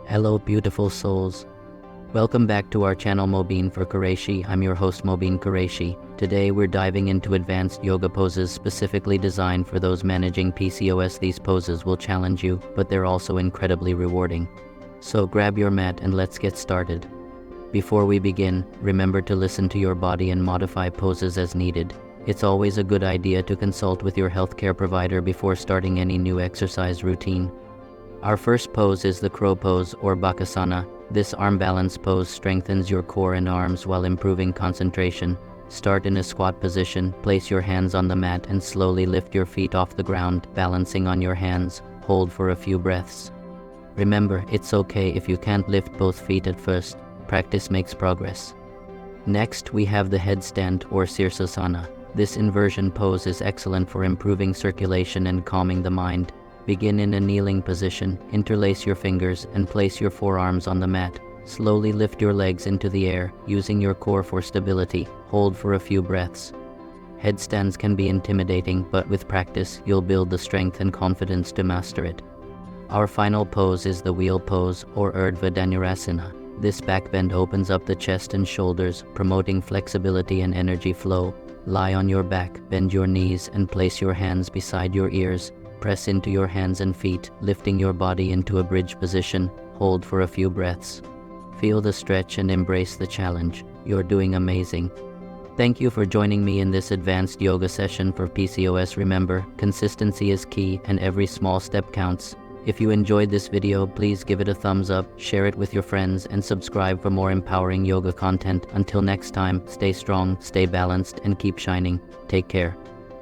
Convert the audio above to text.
Hello beautiful souls. Welcome back to our channel mobeen4qureshi. I'm your host mobeen4qureshi. Today we're diving into advanced yoga poses specifically designed for those managing PCOS. These poses will challenge you, but they're also incredibly rewarding. So grab your mat and let's get started. Before we begin, remember to listen to your body and modify poses as needed. It's always a good idea to consult with your healthcare provider before starting any new exercise routine. Our first pose is the crow pose or bakasana. This arm balance pose strengthens your core and arms while improving concentration. Start in a squat position, place your hands on the mat and slowly lift your feet off the ground, balancing on your hands. Hold for a few breaths. Remember, it's okay if you can't lift both feet at first. Practice makes progress. Next, we have the headstand or sirsasana. This inversion pose is excellent for improving circulation and calming the mind. Begin in a kneeling position, interlace your fingers, and place your forearms on the mat. Slowly lift your legs into the air, using your core for stability. Hold for a few breaths. Headstands can be intimidating, but with practice, you'll build the strength and confidence to master it. Our final pose is the wheel pose or Urdhva Dhanurasana. This back bend opens up the chest and shoulders, promoting flexibility and energy flow. Lie on your back, bend your knees, and place your hands beside your ears. Press into your hands and feet, lifting your body into a bridge position. Hold for a few breaths. Feel the stretch and embrace the challenge. You're doing amazing. Thank you for joining me in this advanced yoga session for PCOS. Remember, consistency is key and every small step counts. If you enjoyed this video, please give it a thumbs up, share it with your friends, and subscribe for more empowering yoga content. Until next time, stay strong, stay balanced, and keep shining. Take care.